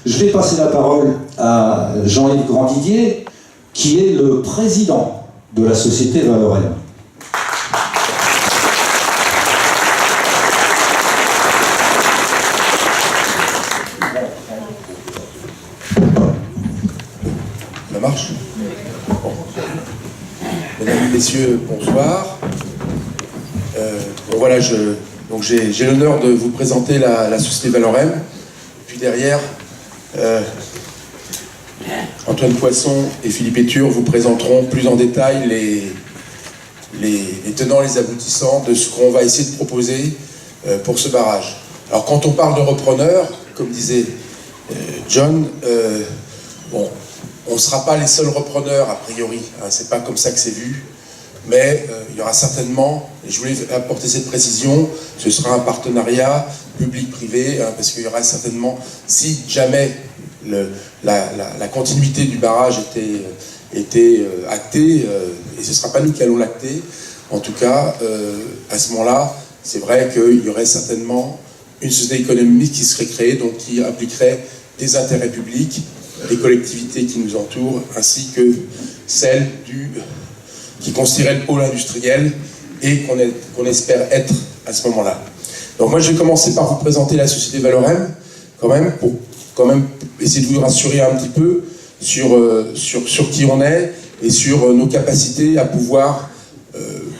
Je vais passer la parole à Jean-Yves Grandidier, qui est le président de la société Valorem. Ça marche ? Bon. Mesdames et messieurs, bonsoir. Bon, voilà, j'ai l'honneur de vous présenter la société Valorem. Puis derrière, Antoine Poisson et Philippe Éture vous présenteront plus en détail les tenants, les aboutissants de ce qu'on va essayer de proposer pour ce barrage. Alors quand on parle de repreneurs, comme disait John, bon, on ne sera pas les seuls repreneurs a priori, hein, c'est pas comme ça que c'est vu, mais il y aura certainement, et je voulais apporter cette précision, ce sera un partenariat public-privé, hein, parce qu'il y aura certainement, si jamais la continuité du barrage était actée, et ce ne sera pas nous qui allons l'acter, en tout cas, à ce moment-là, c'est vrai qu'il y aurait certainement une société économique qui serait créée, donc qui impliquerait des intérêts publics, des collectivités qui nous entourent, ainsi que celles qui constitueraient le pôle industriel et qu'on espère être à ce moment-là. Donc moi je vais commencer par vous présenter la société Valorem, quand même, pour essayer de vous rassurer un petit peu sur qui on est et sur nos capacités à pouvoir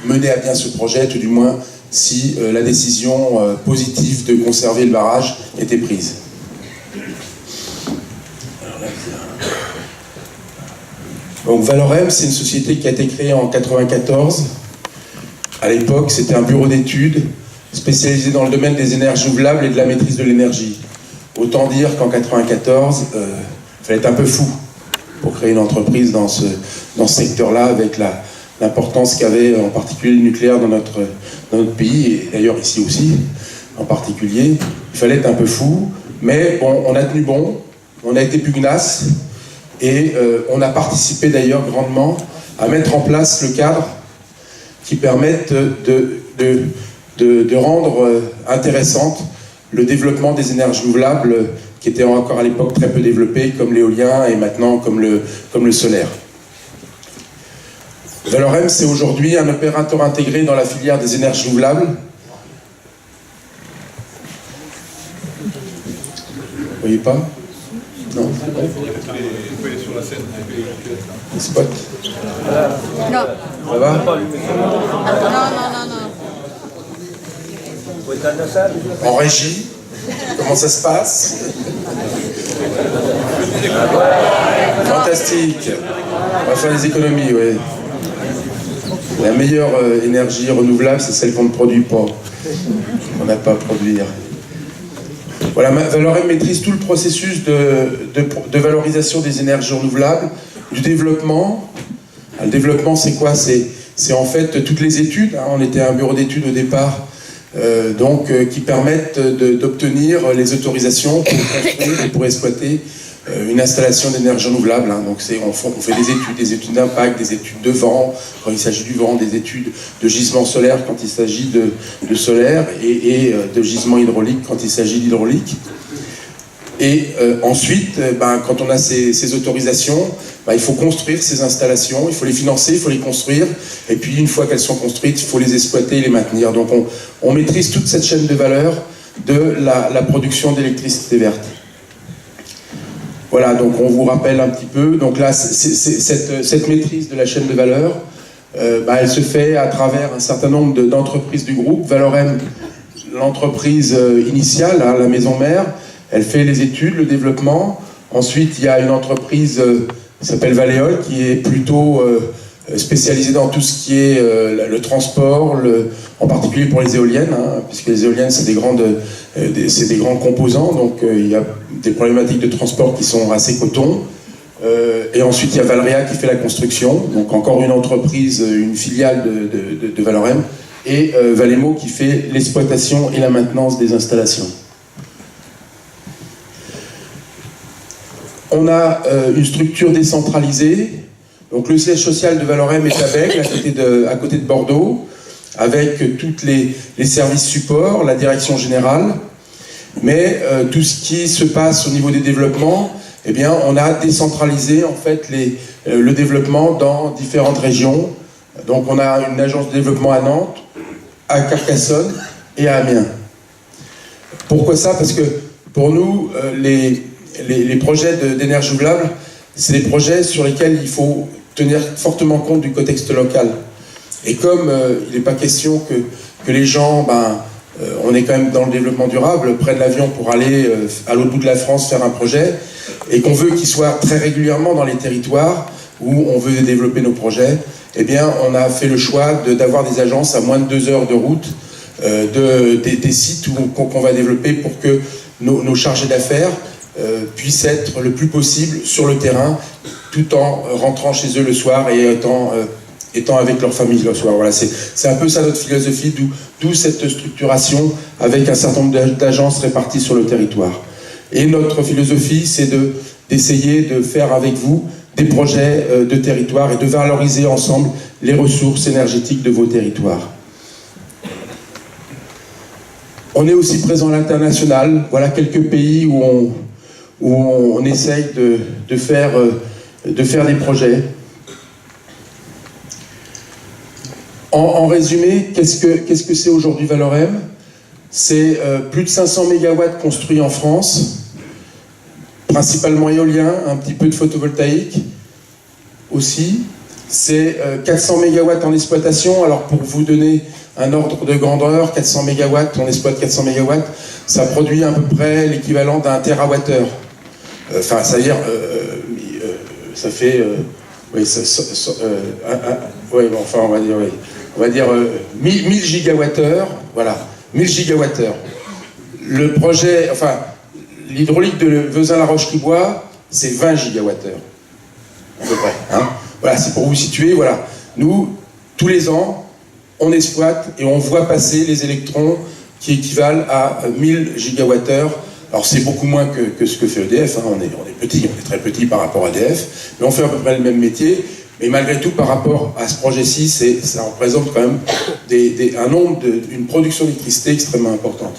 mener à bien ce projet, tout du moins si la décision positive de conserver le barrage était prise. Donc Valorem, c'est une société qui a été créée en 1994. À l'époque, c'était un bureau d'études spécialisé dans le domaine des énergies renouvelables et de la maîtrise de l'énergie. Autant dire qu'en 1994, il fallait être un peu fou pour créer une entreprise dans ce secteur-là, avec l'importance qu'avait en particulier le nucléaire dans notre pays, et d'ailleurs ici aussi, en particulier. Il fallait être un peu fou, mais bon, on a tenu bon, on a été pugnace, et on a participé d'ailleurs grandement à mettre en place le cadre qui permette de rendre intéressante le développement des énergies renouvelables qui étaient encore à l'époque très peu développées, comme l'éolien et maintenant comme le solaire. Valorem, c'est aujourd'hui un opérateur intégré dans la filière des énergies renouvelables. Vous voyez pas ? Non. Les spots ? Non. Ça va ? Non. En régie, comment ça se passe? Fantastique. On va faire des économies, oui. La meilleure énergie renouvelable, c'est celle qu'on ne produit pas. On n'a pas à produire. Voilà, Valorem maîtrise tout le processus de valorisation des énergies renouvelables, du développement. Le développement, c'est quoi? C'est en fait toutes les études. Hein. On était un bureau d'études au départ, qui permettent d'obtenir les autorisations pour construire et pour exploiter une installation d'énergie renouvelable. Hein. Donc on fait des études d'impact, des études de vent quand il s'agit du vent, des études de gisement solaire quand il s'agit de solaire et de gisement hydraulique quand il s'agit d'hydraulique. Et ensuite, quand on a ces autorisations, il faut construire ces installations, il faut les financer, il faut les construire, et puis une fois qu'elles sont construites, il faut les exploiter et les maintenir. Donc on maîtrise toute cette chaîne de valeur de la production d'électricité verte. Voilà, donc on vous rappelle un petit peu. Donc là, cette maîtrise de la chaîne de valeur, elle se fait à travers un certain nombre d'entreprises du groupe. Valorem, l'entreprise initiale, hein, la maison mère, elle fait les études, le développement. Ensuite, il y a une entreprise qui s'appelle Valéol, qui est plutôt spécialisée dans tout ce qui est le transport, en particulier pour les éoliennes, hein, puisque les éoliennes, c'est des grands composants, donc il y a des problématiques de transport qui sont assez cotons. Et ensuite, il y a Valrea qui fait la construction, donc encore une entreprise, une filiale de Valorem, et Valemo qui fait l'exploitation et la maintenance des installations. On a une structure décentralisée. Donc le siège social de Valorem est à Bègles, à côté de Bordeaux, avec tous les services supports, la direction générale. Mais tout ce qui se passe au niveau des développements, eh bien, on a décentralisé en fait le développement dans différentes régions. Donc on a une agence de développement à Nantes, à Carcassonne et à Amiens. Pourquoi ça? Parce que pour nous, les projets d'énergie renouvelable, c'est des projets sur lesquels il faut tenir fortement compte du contexte local. Et comme il n'est pas question que les gens, on est quand même dans le développement durable, prennent l'avion pour aller à l'autre bout de la France faire un projet, et qu'on veut qu'il soit très régulièrement dans les territoires où on veut développer nos projets, eh bien on a fait le choix d'avoir des agences à moins de 2 heures de route des sites qu'on va développer pour que nos chargés d'affaires puissent être le plus possible sur le terrain, tout en rentrant chez eux le soir et étant avec leur famille le soir. Voilà, c'est un peu ça notre philosophie, d'où cette structuration avec un certain nombre d'agences réparties sur le territoire. Et notre philosophie, c'est d'essayer de faire avec vous des projets de territoire et de valoriser ensemble les ressources énergétiques de vos territoires. On est aussi présent à l'international. Voilà quelques pays où on essaye de faire des projets. En résumé, qu'est-ce que c'est aujourd'hui Valorem? C'est plus de 500 MW construits en France, principalement éolien, un petit peu de photovoltaïque aussi. C'est 400 MW en exploitation. Alors pour vous donner un ordre de grandeur, 400 MW, on exploite 400 MW, ça produit à peu près l'équivalent d'un TWh. Enfin, c'est-à-dire, ça fait... oui, bon, enfin, on va dire 1000 gigawattheures, voilà, 1000 gigawattheures. Le projet, enfin, l'hydraulique de Vezin-la-Roche-qui-Bois, c'est 20 gigawattheures, à peu près. Hein. Voilà, c'est pour vous situer, voilà. Nous, tous les ans, on exploite et on voit passer les électrons qui équivalent à 1000 gigawattheures. Alors c'est beaucoup moins que ce que fait EDF, hein. On est petit, on est très petit par rapport à EDF, mais on fait à peu près le même métier. Mais malgré tout, par rapport à ce projet-ci, ça représente quand même une production d'électricité extrêmement importante.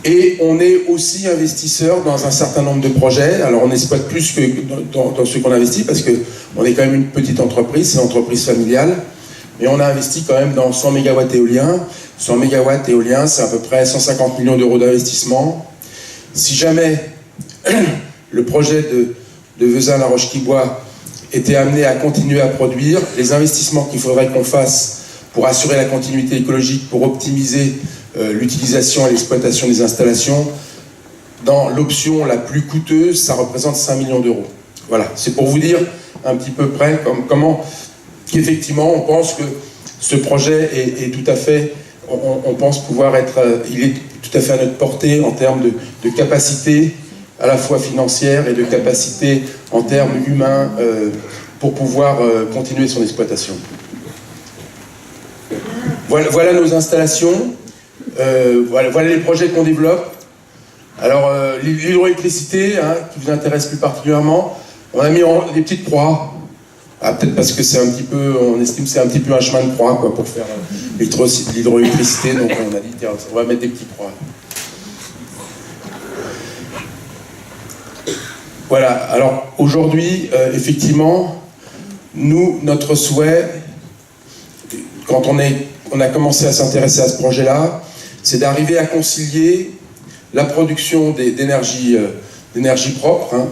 Et on est aussi investisseur dans un certain nombre de projets. Alors on exploite plus que dans ceux qu'on investit, parce qu'on est quand même une petite entreprise, c'est une entreprise familiale. Mais on a investi quand même dans 100 MW éoliens. 100 MW éoliens, c'est à peu près 150 millions d'euros d'investissement. Si jamais le projet de Vezin-la-Roche-qui-Bois était amené à continuer à produire, les investissements qu'il faudrait qu'on fasse pour assurer la continuité écologique, pour optimiser l'utilisation et l'exploitation des installations, dans l'option la plus coûteuse, ça représente 5 millions d'euros. Voilà, c'est pour vous dire un petit peu près comment qu'effectivement on pense que ce projet est tout à fait, on pense pouvoir être, il est tout à fait à notre portée en termes de capacité à la fois financière et de capacité en termes humains pour pouvoir continuer son exploitation. Voilà nos installations, voilà les projets qu'on développe. Alors l'hydroélectricité, hein, qui vous intéresse plus particulièrement, on a mis des petites croix. Ah, peut-être parce que c'est un petit peu, on estime que c'est un petit peu un chemin de croix quoi, pour faire l'hydroélectricité, donc on a dit tiens, on va mettre des petites croix. Voilà, alors aujourd'hui, effectivement, notre souhait, quand on a commencé à s'intéresser à ce projet-là, c'est d'arriver à concilier la production d'énergie propre, hein,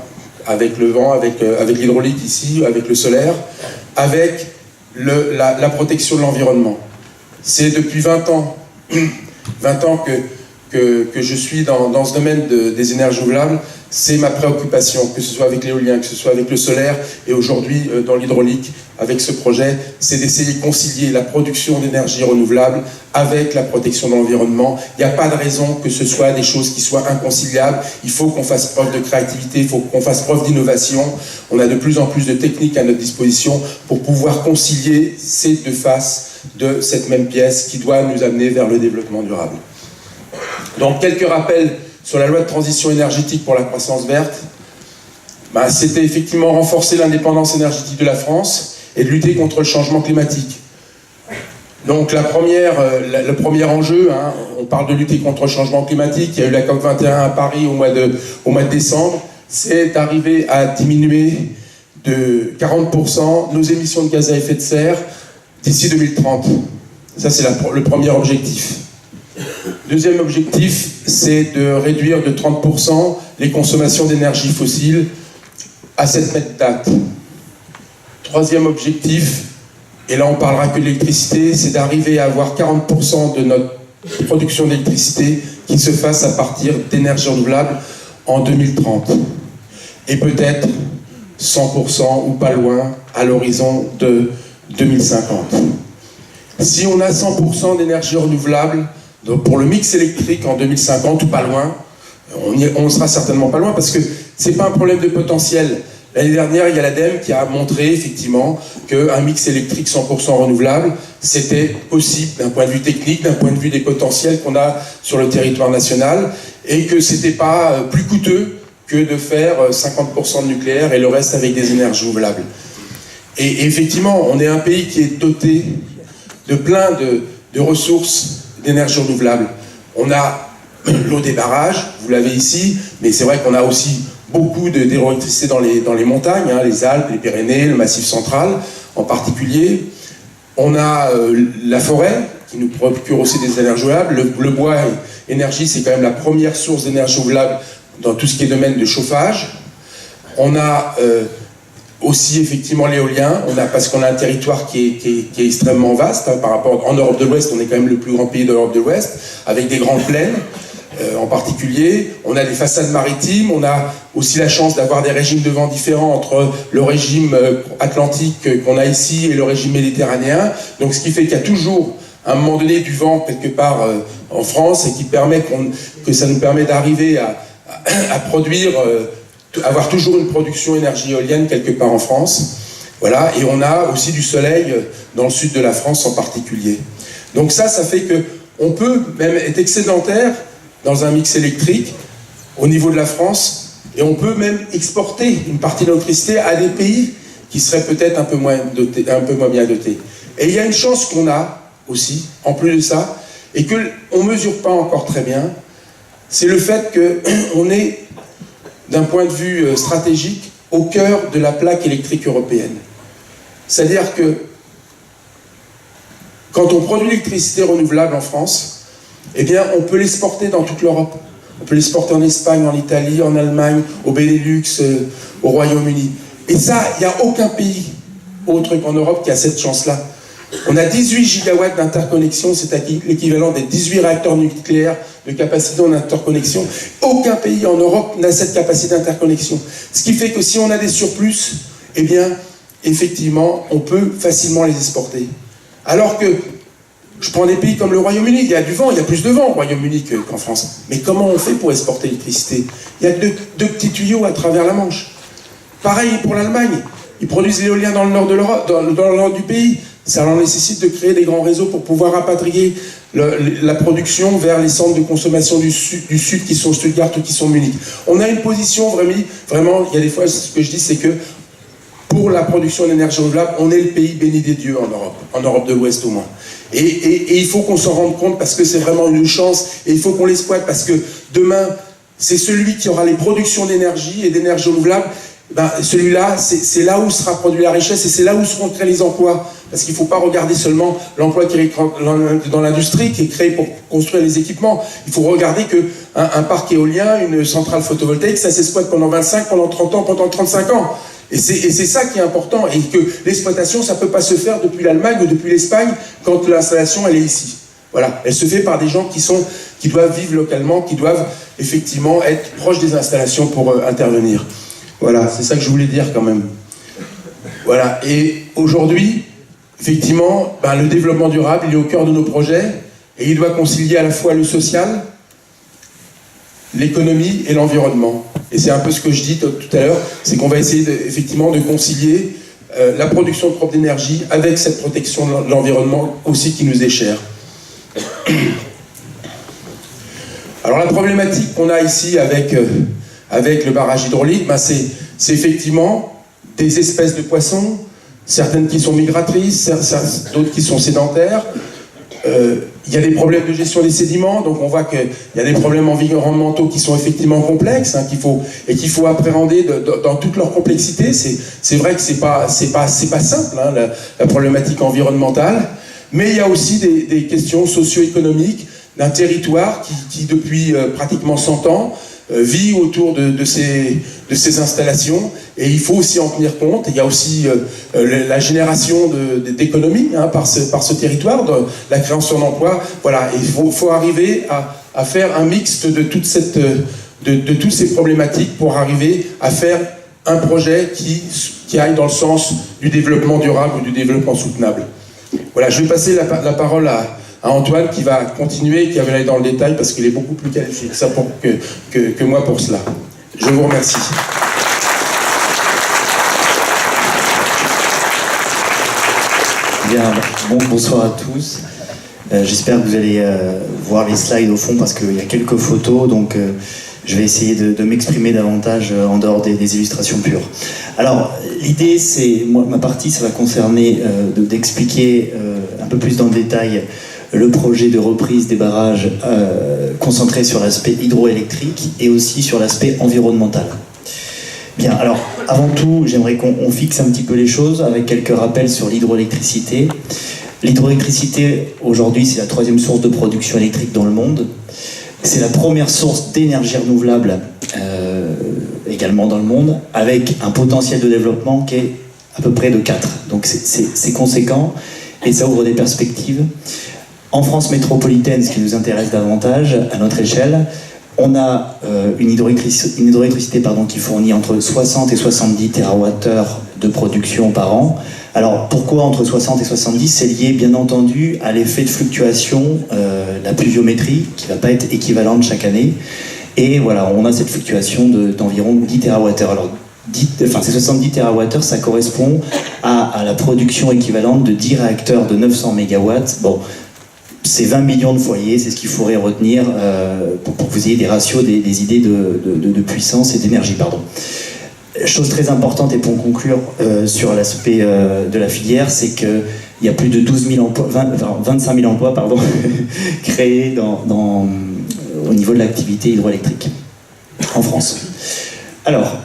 avec le vent, avec l'hydraulique ici, avec le solaire, avec la protection de l'environnement. C'est depuis 20 ans que je suis dans ce domaine des énergies renouvelables. C'est ma préoccupation, que ce soit avec l'éolien, que ce soit avec le solaire, et aujourd'hui dans l'hydraulique, avec ce projet, c'est d'essayer de concilier la production d'énergie renouvelable avec la protection de l'environnement. Il n'y a pas de raison que ce soit des choses qui soient inconciliables. Il faut qu'on fasse preuve de créativité, il faut qu'on fasse preuve d'innovation. On a de plus en plus de techniques à notre disposition pour pouvoir concilier ces deux faces de cette même pièce qui doit nous amener vers le développement durable. Donc quelques rappels sur la loi de transition énergétique pour la croissance verte. C'était effectivement renforcer l'indépendance énergétique de la France et de lutter contre le changement climatique. Donc le premier enjeu, hein, on parle de lutter contre le changement climatique, il y a eu la COP21 à Paris au mois de décembre, c'est d'arriver à diminuer de 40% nos émissions de gaz à effet de serre d'ici 2030. Ça, c'est le premier objectif. Deuxième objectif, c'est de réduire de 30% les consommations d'énergie fossile à cette même date. Troisième objectif, et là on parlera que de l'électricité, c'est d'arriver à avoir 40% de notre production d'électricité qui se fasse à partir d'énergie renouvelable en 2030. Et peut-être 100% ou pas loin à l'horizon de 2050. Si on a 100% d'énergie renouvelable donc pour le mix électrique en 2050 ou pas loin, on sera certainement pas loin parce que c'est pas un problème de potentiel. L'année dernière, il y a l'ADEME qui a montré effectivement qu'un mix électrique 100% renouvelable, c'était possible d'un point de vue technique, d'un point de vue des potentiels qu'on a sur le territoire national, et que c'était pas plus coûteux que de faire 50% de nucléaire et le reste avec des énergies renouvelables. Et effectivement, on est un pays qui est doté de plein de ressources d'énergie renouvelable. On a l'eau des barrages, vous l'avez ici, mais c'est vrai qu'on a aussi beaucoup d'hydroélectricité dans les montagnes, hein, les Alpes, les Pyrénées, le Massif central en particulier. On a la forêt qui nous procure aussi des énergies renouvelables. Le bois énergie, c'est quand même la première source d'énergie renouvelable dans tout ce qui est domaine de chauffage. On a aussi effectivement l'éolien, parce qu'on a un territoire qui est extrêmement vaste, hein, par rapport en Europe de l'Ouest, on est quand même le plus grand pays de l'Europe de l'Ouest, avec des grandes plaines. En particulier, on a des façades maritimes, on a aussi la chance d'avoir des régimes de vent différents entre le régime atlantique qu'on a ici et le régime méditerranéen. Donc ce qui fait qu'il y a toujours, à un moment donné, du vent quelque part en France et qui permet que ça nous permet d'arriver à produire, avoir toujours une production énergie éolienne quelque part en France. Voilà, et on a aussi du soleil dans le sud de la France en particulier. Donc ça fait qu'on peut même être excédentaire dans un mix électrique au niveau de la France, et on peut même exporter une partie de l'électricité à des pays qui seraient peut-être un peu moins bien dotés. Et il y a une chance qu'on a aussi, en plus de ça, et qu'on ne mesure pas encore très bien, c'est le fait qu'on est, d'un point de vue stratégique, au cœur de la plaque électrique européenne. C'est-à-dire que quand on produit l'électricité renouvelable en France, eh bien, on peut l'exporter dans toute l'Europe. On peut l'exporter en Espagne, en Italie, en Allemagne, au Benelux, au Royaume-Uni. Et ça, il n'y a aucun pays autre qu'en Europe qui a cette chance-là. On a 18 gigawatts d'interconnexion, c'est l'équivalent des 18 réacteurs nucléaires de capacité en interconnexion. Aucun pays en Europe n'a cette capacité d'interconnexion. Ce qui fait que si on a des surplus, eh bien, effectivement, on peut facilement les exporter. Alors que je prends des pays comme le Royaume-Uni, il y a du vent, il y a plus de vent au Royaume-Uni qu'en France. Mais comment on fait pour exporter l'électricité? Il y a deux petits tuyaux à travers la Manche. Pareil pour l'Allemagne. Ils produisent l'éolien dans le nord de l'Europe, dans le nord du pays. Ça leur nécessite de créer des grands réseaux pour pouvoir rapatrier la production vers les centres de consommation du sud qui sont Stuttgart ou qui sont Munich. On a une position vraiment, il y a des fois, ce que je dis, c'est que pour la production d'énergie renouvelable, on est le pays béni des dieux en Europe de l'Ouest au moins. Et il faut qu'on s'en rende compte parce que c'est vraiment une chance et il faut qu'on l'exploite parce que demain, c'est celui qui aura les productions d'énergie et d'énergie renouvelable. Ben, celui-là, c'est là où sera produite la richesse et c'est là où seront créés les emplois. Parce qu'il ne faut pas regarder seulement l'emploi qui est dans l'industrie, qui est créé pour construire les équipements. Il faut regarder qu'un parc éolien, une centrale photovoltaïque, ça s'exploite pendant 25, pendant 30 ans, pendant 35 ans. Et c'est ça qui est important, et que l'exploitation, ça ne peut pas se faire depuis l'Allemagne ou depuis l'Espagne quand l'installation, elle est ici. Voilà, elle se fait par des gens qui doivent vivre localement, qui doivent effectivement être proches des installations pour intervenir. Voilà, c'est ça que je voulais dire quand même. Voilà, et aujourd'hui, effectivement, le développement durable, il est au cœur de nos projets, et il doit concilier à la fois le social, l'économie et l'environnement. Et c'est un peu ce que je dis tout à l'heure, c'est qu'on va essayer effectivement de concilier la production propre d'énergie avec cette protection de l'environnement aussi qui nous est chère. Alors la problématique qu'on a ici avec le barrage hydraulique, c'est effectivement des espèces de poissons, certaines qui sont migratrices, d'autres qui sont sédentaires, Il y a des problèmes de gestion des sédiments, donc on voit qu'il y a des problèmes environnementaux qui sont effectivement complexes, hein, qu'il faut appréhender dans toute leur complexité. C'est vrai que c'est pas simple, hein, la problématique environnementale, mais il y a aussi des questions socio-économiques d'un territoire qui depuis pratiquement 100 ans vit autour de ces installations, et il faut aussi en tenir compte. Il y a aussi la génération d'économies, hein, par ce territoire, de la création d'emplois. Voilà, il faut arriver à faire un mixte de toutes ces problématiques pour arriver à faire un projet qui aille dans le sens du développement durable ou du développement soutenable. Voilà, je vais passer la parole à Antoine, qui va continuer, qui va aller dans le détail parce qu'il est beaucoup plus qualifié que moi pour cela. Je vous remercie. Bien, bonsoir à tous. J'espère que vous allez voir les slides au fond parce qu'il y a quelques photos, donc je vais essayer de m'exprimer davantage en dehors des illustrations pures. Alors, l'idée, c'est, ma partie, ça va concerner d'expliquer un peu plus dans le détail le projet de reprise des barrages concentré sur l'aspect hydroélectrique et aussi sur l'aspect environnemental. Bien, alors, avant tout, j'aimerais qu'on fixe un petit peu les choses avec quelques rappels sur l'hydroélectricité. L'hydroélectricité, aujourd'hui, c'est la 3e source de production électrique dans le monde. C'est la première source d'énergie renouvelable également dans le monde, avec un potentiel de développement qui est à peu près de 4. Donc c'est conséquent et ça ouvre des perspectives. En France métropolitaine, ce qui nous intéresse davantage, à notre échelle, on a une hydroélectricité qui fournit entre 60 et 70 TWh de production par an. Alors pourquoi entre 60 et 70 ? C'est lié bien entendu à l'effet de fluctuation de la pluviométrie qui ne va pas être équivalente chaque année. Et voilà, on a cette fluctuation d'environ 10 TWh. Alors ces 70 TWh, ça correspond à la production équivalente de 10 réacteurs de 900 MW. Bon, c'est 20 millions de foyers, c'est ce qu'il faudrait retenir pour que vous ayez des ratios, des idées de puissance et d'énergie, pardon. Chose très importante, et pour conclure sur l'aspect de la filière, c'est qu'il y a plus de 25 000 emplois créés au niveau de l'activité hydroélectrique en France. Alors,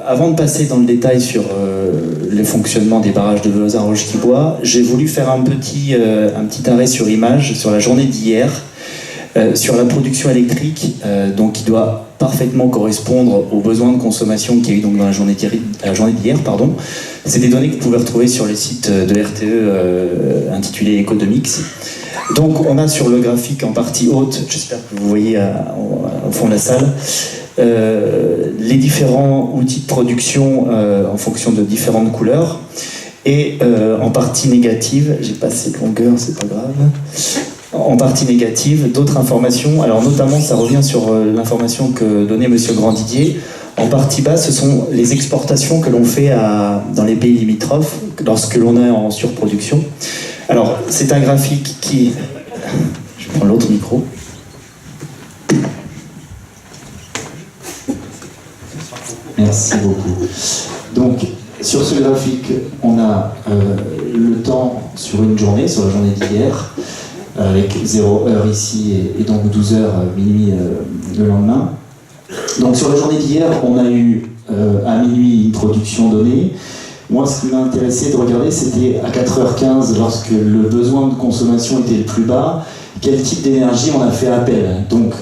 avant de passer dans le détail sur le fonctionnement des barrages de Velozan-Roche-qui-Boit, j'ai voulu faire un petit arrêt sur image sur la journée d'hier, sur la production électrique, donc qui doit parfaitement correspondre aux besoins de consommation qu'il y a eu donc dans la journée d'hier. C'est des données que vous pouvez retrouver sur le site de RTE intitulé Economics. Donc on a sur le graphique en partie haute, j'espère que vous voyez au fond de la salle, les différents outils de production en fonction de différentes couleurs, et en partie négative, j'ai pas assez de longueur, c'est pas grave, en partie négative, d'autres informations. Alors notamment ça revient sur l'information que donnait Monsieur Grandidier. En partie basse, ce sont les exportations que l'on fait dans les pays limitrophes lorsque l'on est en surproduction. Alors c'est un graphique qui... Je prends l'autre micro. Merci beaucoup. Donc, sur ce graphique, on a le temps sur une journée, sur la journée d'hier, avec 0 heure ici et donc 12 heures minuit le lendemain. Donc, sur la journée d'hier, on a eu à minuit une production donnée. Moi, ce qui m'a intéressé de regarder, c'était à 4h15, lorsque le besoin de consommation était le plus bas, quel type d'énergie on a fait appel. Donc,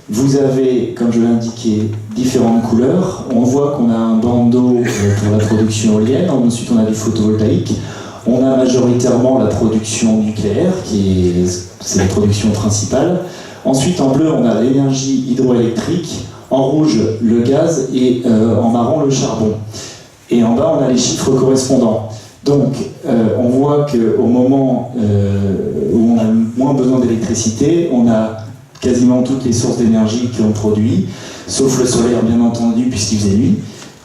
vous avez, comme je l'ai indiqué, différentes couleurs. On voit qu'on a un bandeau pour la production éolienne. Ensuite, on a du photovoltaïque. On a majoritairement la production nucléaire, c'est la production principale. Ensuite, en bleu, on a l'énergie hydroélectrique. En rouge, le gaz. Et en marron, le charbon. Et en bas, on a les chiffres correspondants. Donc, on voit qu'au moment où on a moins besoin d'électricité, on a quasiment toutes les sources d'énergie qui ont produit, sauf le solaire bien entendu puisqu'il faisait nuit.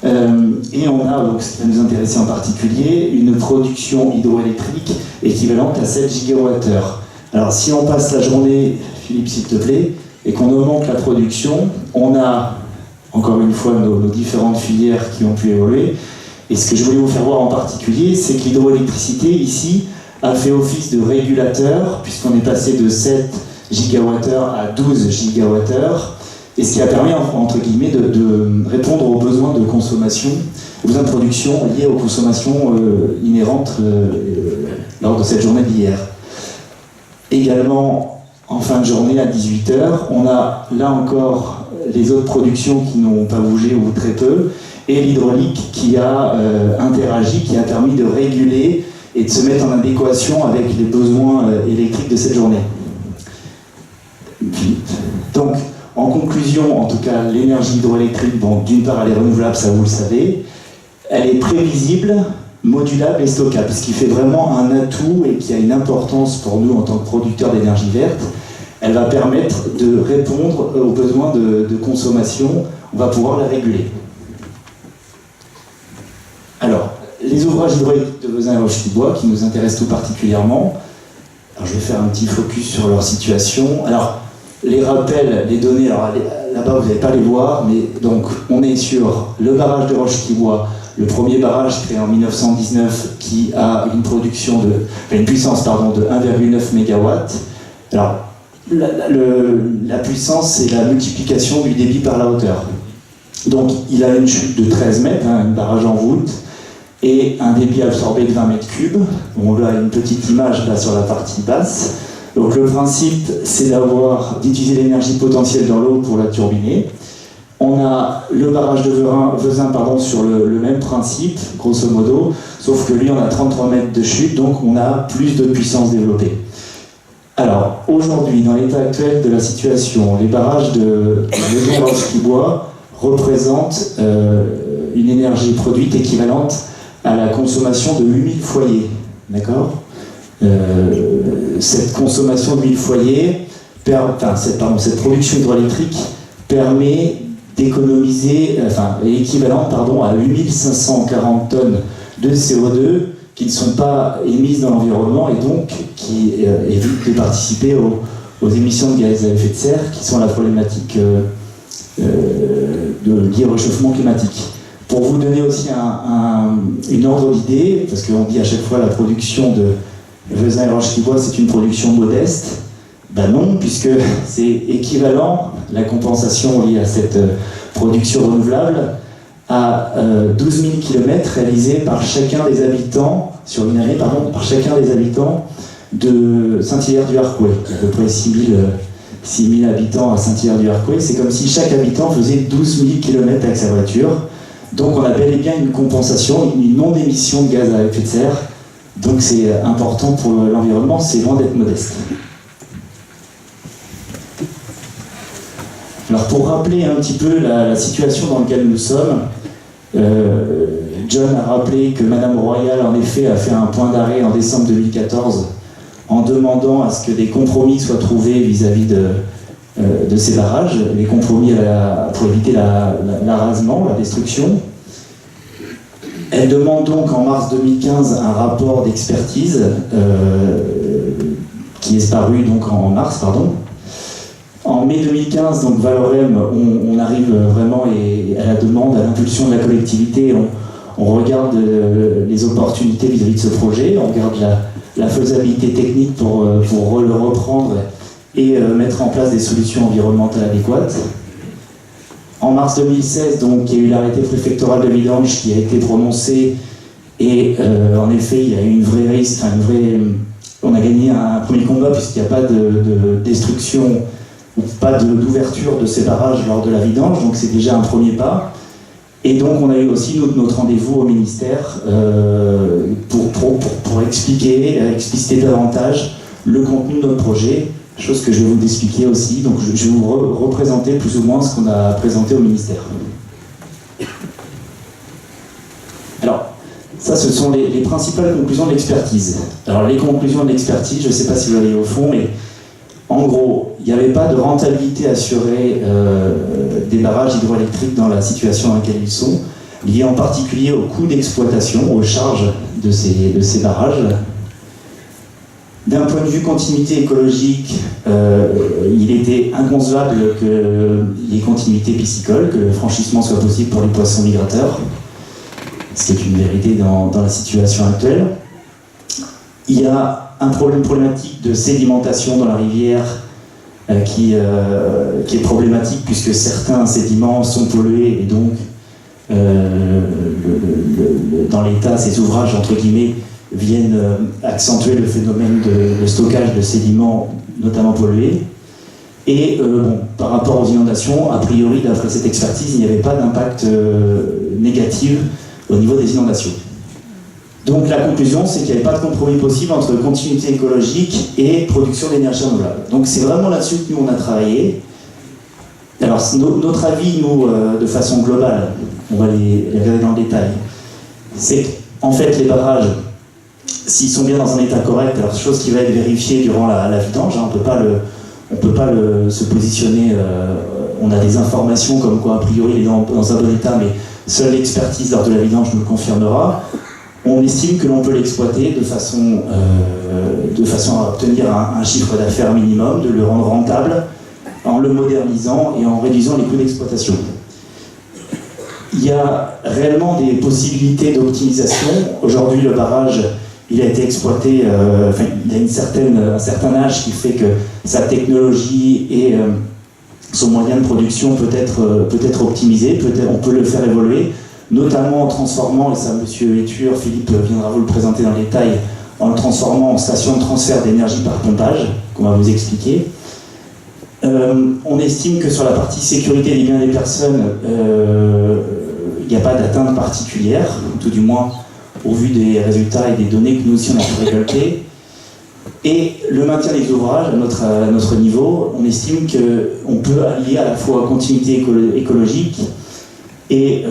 Et on a, donc, ce qui va nous intéresser en particulier, une production hydroélectrique équivalente à 7 gigawattheures. Alors si on passe la journée, Philippe s'il te plaît, et qu'on augmente la production, on a encore une fois nos différentes filières qui ont pu évoluer. Et ce que je voulais vous faire voir en particulier, c'est que l'hydroélectricité ici a fait office de régulateur, puisqu'on est passé de 7 gigawattheures à 12 gigawattheures, et ce qui a permis, entre guillemets, de répondre aux besoins de consommation, aux besoins de production liés aux consommations inhérentes lors de cette journée d'hier. Également, en fin de journée, à 18h, on a là encore les autres productions qui n'ont pas bougé ou très peu, et l'hydraulique qui a interagi, qui a permis de réguler et de se mettre en adéquation avec les besoins électriques de cette journée. Donc, en conclusion, en tout cas, l'énergie hydroélectrique, bon, d'une part, elle est renouvelable, ça vous le savez, elle est prévisible, modulable et stockable, ce qui fait vraiment un atout et qui a une importance pour nous en tant que producteurs d'énergie verte. Elle va permettre de répondre aux besoins de consommation, on va pouvoir la réguler. Alors, les ouvrages hydrauliques de Vezin et Roche-qui-Bois, qui nous intéressent tout particulièrement, alors je vais faire un petit focus sur leur situation. Alors, les rappels, les données, alors là-bas vous n'allez pas les voir, mais donc on est sur le barrage de Roche-qui-Bois, le premier barrage créé en 1919 qui a une puissance de 1,9 MW. Alors, la puissance, c'est la multiplication du débit par la hauteur. Donc, il a une chute de 13 mètres, un barrage en voûte, et un débit absorbé de 20 mètres cubes. On a une petite image là sur la partie basse. Donc, le principe, c'est d'utiliser l'énergie potentielle dans l'eau pour la turbiner. On a le barrage de Vezin sur le même principe, grosso modo, sauf que lui, on a 33 mètres de chute, donc on a plus de puissance développée. Alors, aujourd'hui, dans l'état actuel de la situation, les barrages de Vezin et Roche-qui-Bois représentent une énergie produite équivalente à la consommation de 8000 foyers. D'accord ? Cette consommation de 1000 foyers, cette production hydroélectrique permet d'économiser, est équivalente à 8540 tonnes de CO2 qui ne sont pas émises dans l'environnement et donc qui évitent de participer aux émissions de gaz à effet de serre qui sont la problématique liée au réchauffement climatique. Pour vous donner aussi une ordre d'idée, parce qu'on dit à chaque fois la production de Vezin et Roche-qui-Bois c'est une production modeste, ben non, puisque c'est équivalent, la compensation liée à cette production renouvelable, à 12 000 km réalisés par chacun des habitants, sur une année, par chacun des habitants de Saint-Hilaire-du-Harcouët. Il y a à peu près 6 000 habitants à Saint-Hilaire-du-Harcouët. C'est comme si chaque habitant faisait 12 000 km avec sa voiture. Donc on a bel et bien une compensation, une non-émission de gaz à effet de serre. Donc c'est important pour l'environnement, c'est loin d'être modeste. Alors pour rappeler un petit peu la situation dans laquelle nous sommes, John a rappelé que Madame Royal en effet a fait un point d'arrêt en décembre 2014 en demandant à ce que des compromis soient trouvés vis-à-vis de ces barrages, les compromis pour éviter l'arasement, la destruction. Elle demande donc en mars 2015 un rapport d'expertise qui est paru donc en mars, pardon. En mai 2015, donc Valorem, on arrive vraiment à la demande, à l'impulsion de la collectivité, on regarde les opportunités vis-à-vis de ce projet, on regarde la faisabilité technique pour le reprendre et mettre en place des solutions environnementales adéquates. En mars 2016, donc, il y a eu l'arrêté préfectoral de Vidange qui a été prononcé et en effet, il y a eu une vraie risque, on a gagné un premier combat puisqu'il n'y a pas de destruction ou pas d'ouverture de ces barrages lors de la vidange, donc c'est déjà un premier pas. Et donc on a eu aussi notre rendez-vous au ministère pour expliciter davantage le contenu de notre projet, chose que je vais vous expliquer aussi. Donc je vais vous représenter plus ou moins ce qu'on a présenté au ministère. Alors, ça ce sont les principales conclusions de l'expertise. Alors les conclusions de l'expertise, je ne sais pas si vous allez au fond, mais en gros, il n'y avait pas de rentabilité assurée des barrages hydroélectriques dans la situation dans laquelle ils sont, liée en particulier au coût d'exploitation, aux charges de ces barrages. D'un point de vue continuité écologique, il était inconcevable qu'il y ait continuité piscicole, que le franchissement soit possible pour les poissons migrateurs, ce qui est une vérité dans la situation actuelle. Il y a un problème problématique de sédimentation dans la rivière qui est problématique puisque certains sédiments sont pollués et donc dans l'état, ces ouvrages entre guillemets viennent accentuer le phénomène de stockage de sédiments notamment pollués. Et par rapport aux inondations, a priori d'après cette expertise, il n'y avait pas d'impact négatif au niveau des inondations. Donc la conclusion, c'est qu'il n'y avait pas de compromis possible entre continuité écologique et production d'énergie renouvelable. Donc c'est vraiment là-dessus que nous on a travaillé. Alors notre avis, nous, de façon globale, on va les regarder dans le détail, c'est qu'en fait les barrages, s'ils sont bien dans un état correct, alors chose qui va être vérifiée durant la vidange, hein, on peut pas se positionner, on a des informations comme quoi a priori il est dans un bon état, mais seule l'expertise lors de la vidange nous le confirmera. On estime que l'on peut l'exploiter de façon à obtenir un chiffre d'affaires minimum, de le rendre rentable en le modernisant et en réduisant les coûts d'exploitation. Il y a réellement des possibilités d'optimisation. Aujourd'hui, le barrage, il a été exploité, il a un certain âge qui fait que sa technologie et son moyen de production peut être optimisé, on peut le faire évoluer, notamment en transformant, et ça M. Etur, Philippe viendra vous le présenter dans le détail, en le transformant en station de transfert d'énergie par pompage, qu'on va vous expliquer. On estime que sur la partie sécurité des biens des personnes, il n'y a pas d'atteinte particulière, tout du moins au vu des résultats et des données que nous aussi on a pu récolter. Et le maintien des ouvrages à notre niveau, on estime qu'on peut allier à la fois continuité écologique et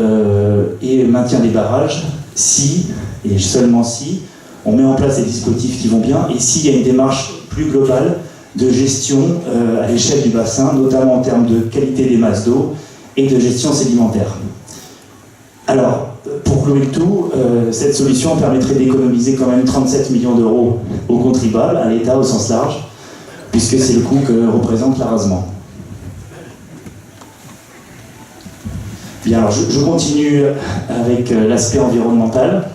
maintien des barrages si, et seulement si, on met en place des dispositifs qui vont bien et s'il y a une démarche plus globale de gestion à l'échelle du bassin, notamment en termes de qualité des masses d'eau et de gestion sédimentaire. Alors, pour clore le tout, cette solution permettrait d'économiser quand même 37 millions d'euros aux contribuables, à l'État au sens large, puisque c'est le coût que représente l'arasement. Bien, alors je continue avec l'aspect environnemental.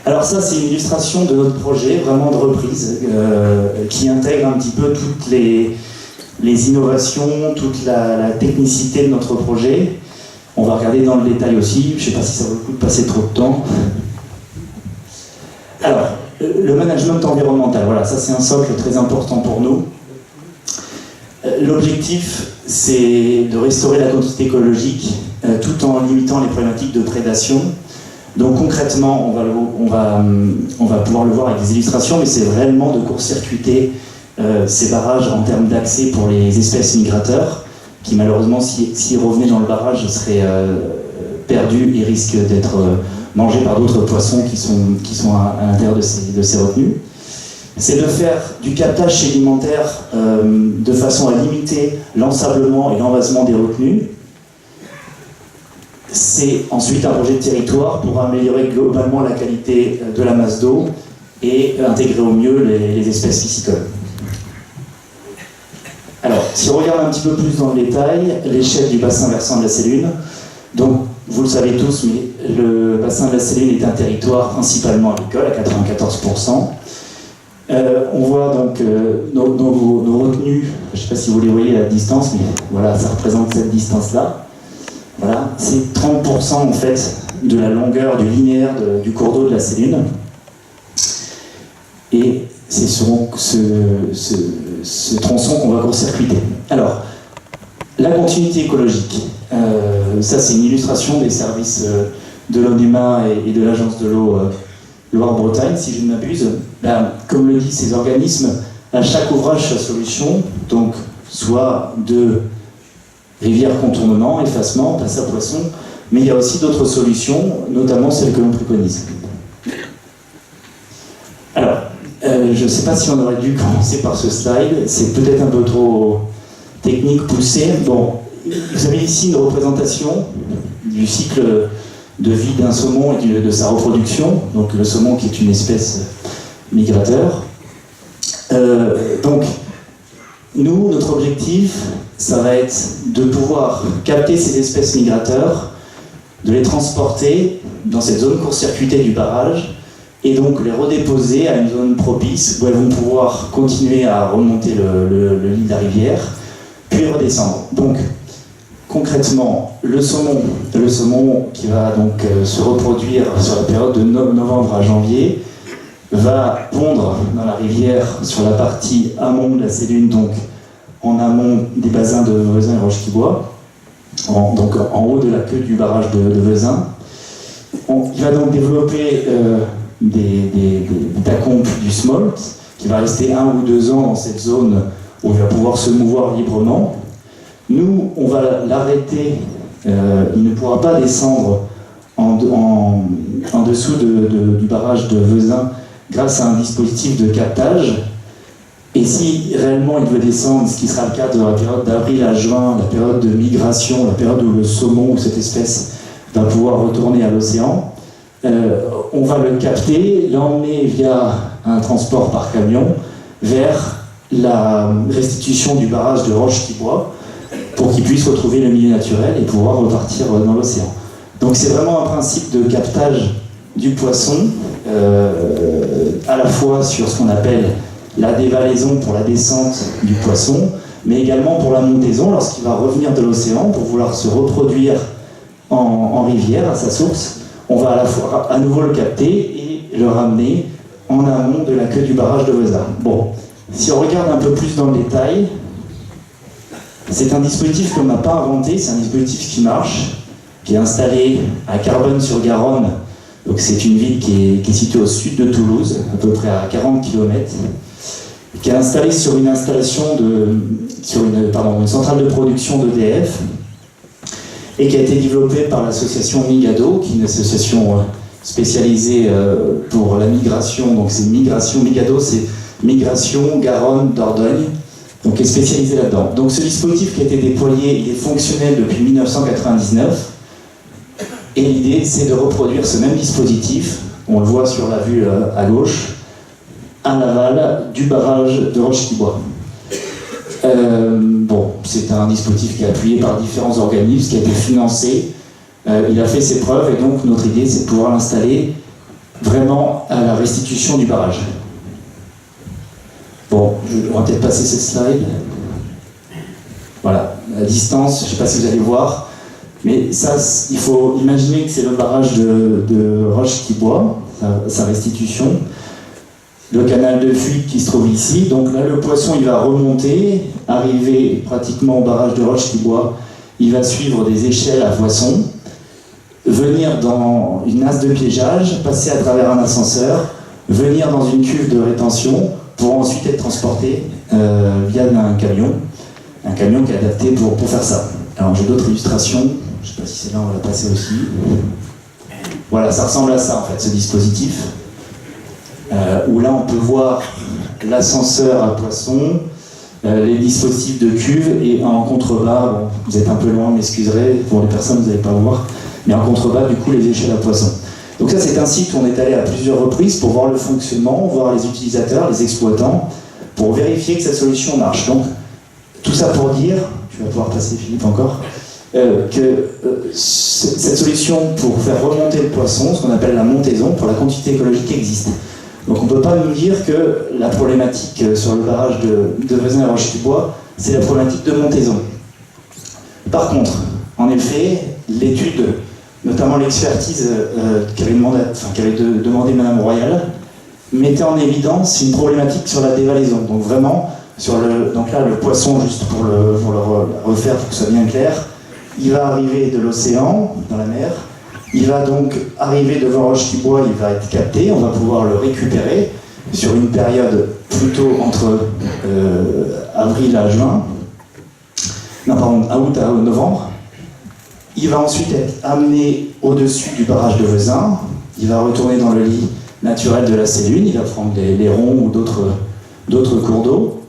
Alors ça, c'est une illustration de notre projet, vraiment de reprise, qui intègre un petit peu toutes les innovations, toute la technicité de notre projet. On va regarder dans le détail aussi, je ne sais pas si ça vaut le coup de passer trop de temps. Alors, le management environnemental, voilà, ça c'est un socle très important pour nous. L'objectif, c'est de restaurer la continuité écologique tout en limitant les problématiques de prédation. Donc concrètement, on va pouvoir le voir avec des illustrations, mais c'est réellement de court-circuiter ces barrages en termes d'accès pour les espèces migrateurs, qui malheureusement, s'ils revenaient dans le barrage, seraient perdus et risquent d'être mangés par d'autres poissons qui sont à l'intérieur de ces retenues. C'est de faire du captage sédimentaire de façon à limiter l'ensablement et l'envasement des retenues. C'est ensuite un projet de territoire pour améliorer globalement la qualité de la masse d'eau et intégrer au mieux les espèces piscicoles. Alors, si on regarde un petit peu plus dans le détail, l'échelle du bassin versant de la Sélune, donc vous le savez tous, mais le bassin de la Sélune est un territoire principalement agricole à 94%. On voit donc nos retenues, je ne sais pas si vous les voyez à la distance, mais voilà, ça représente cette distance-là. Voilà, c'est 30% en fait de la longueur du linéaire du cours d'eau de la Sélune. Et c'est sur ce tronçon qu'on va court-circuiter. Alors, la continuité écologique, ça c'est une illustration des services de l'ONEMA et de l'Agence de l'eau Loire-Bretagne, si je ne m'abuse. Comme le disent ces organismes, à chaque ouvrage sa solution, donc soit de rivière contournement, effacement, passe à poisson, mais il y a aussi d'autres solutions, notamment celles que l'on préconise. Alors, je ne sais pas si on aurait dû commencer par ce slide, c'est peut-être un peu trop technique, poussé. Bon, vous avez ici une représentation du cycle de vie d'un saumon et de sa reproduction, donc le saumon qui est une espèce migrateur. Donc, nous, notre objectif, ça va être de pouvoir capter ces espèces migrateurs, de les transporter dans cette zone court-circuitée du barrage et donc les redéposer à une zone propice où elles vont pouvoir continuer à remonter le lit de la rivière, puis redescendre. Donc, concrètement, le saumon qui va donc se reproduire sur la période de novembre à janvier, va pondre dans la rivière sur la partie amont de la Sélune, donc en amont des bassins de Vezin et Roche-qui-Bois, donc en haut de la queue du barrage de Vezin. Il va donc développer des tacompes du smolt, qui va rester 1 ou 2 ans dans cette zone où il va pouvoir se mouvoir librement. Nous, on va l'arrêter, il ne pourra pas descendre en dessous du barrage de Vezin grâce à un dispositif de captage. Et si réellement il veut descendre, ce qui sera le cas de la période d'avril à juin, la période de migration, la période où le saumon ou cette espèce va pouvoir retourner à l'océan, on va le capter, l'emmener via un transport par camion vers la restitution du barrage de Roche-qui-Bois pour qu'il puisse retrouver le milieu naturel et pouvoir repartir dans l'océan. Donc c'est vraiment un principe de captage du poisson, à la fois sur ce qu'on appelle la dévalaison pour la descente du poisson, mais également pour la montaison lorsqu'il va revenir de l'océan pour vouloir se reproduire en rivière à sa source. On va à la fois à nouveau le capter et le ramener en amont de la queue du barrage de Vezin. Bon, si on regarde un peu plus dans le détail, c'est un dispositif qu'on n'a pas inventé, c'est un dispositif qui marche, qui est installé à Carbonne-sur-Garonne. Donc c'est une ville qui est située au sud de Toulouse, à peu près à 40 km, qui est installée sur une une centrale de production d'EDF, et qui a été développée par l'association Migado, qui est une association spécialisée pour la migration. Donc c'est Migado, c'est Migration Garonne Dordogne, donc qui est spécialisée là-dedans. Donc ce dispositif qui a été déployé, il est fonctionnel depuis 1999, et l'idée c'est de reproduire ce même dispositif, on le voit sur la vue à gauche, à l'aval du barrage de Roche-qui-Bois. Bon, c'est un dispositif qui est appuyé par différents organismes, qui a été financé, il a fait ses preuves, et donc notre idée c'est de pouvoir l'installer vraiment à la restitution du barrage. Bon, on va peut-être passer cette slide. Voilà, la distance, je ne sais pas si vous allez voir, mais ça, il faut imaginer que c'est le barrage de Roche-qui-Bois, sa restitution. Le canal de fuite qui se trouve ici, donc là le poisson il va remonter, arriver pratiquement au barrage de Roche-qui-Bois, il va suivre des échelles à poisson, venir dans une nasse de piégeage, passer à travers un ascenseur, venir dans une cuve de rétention pour ensuite être transporté via un camion qui est adapté pour faire ça. Alors j'ai d'autres illustrations, je ne sais pas si c'est là, on va la passer aussi. Voilà, ça ressemble à ça en fait, ce dispositif. Où là on peut voir l'ascenseur à poisson, les dispositifs de cuve, et en contrebas, bon, vous êtes un peu loin, m'excuserez, pour les personnes vous n'allez pas voir, mais en contrebas du coup les échelles à poisson. Donc ça c'est un site où on est allé à plusieurs reprises pour voir le fonctionnement, voir les utilisateurs, les exploitants, pour vérifier que cette solution marche. Donc tout ça pour dire, tu vas pouvoir passer Philippe encore, que cette solution pour faire remonter le poisson, ce qu'on appelle la montaison, pour la quantité écologique existe. Donc on ne peut pas nous dire que la problématique sur le barrage de Vezin et Roche-qui-Bois, c'est la problématique de montaison. Par contre, en effet, l'étude, notamment l'expertise qu'avait demandé Madame Royal, mettait en évidence une problématique sur la dévalaison. Donc vraiment, donc là le poisson, juste pour le refaire pour que ce soit bien clair, il va arriver de l'océan, dans la mer. Il va donc arriver devant Roche-qui-Bois, il va être capté, on va pouvoir le récupérer sur une période plutôt entre avril à juin, à août à novembre. Il va ensuite être amené au-dessus du barrage de Vezin, il va retourner dans le lit naturel de la Sélune, il va prendre les ronds ou d'autres cours d'eau.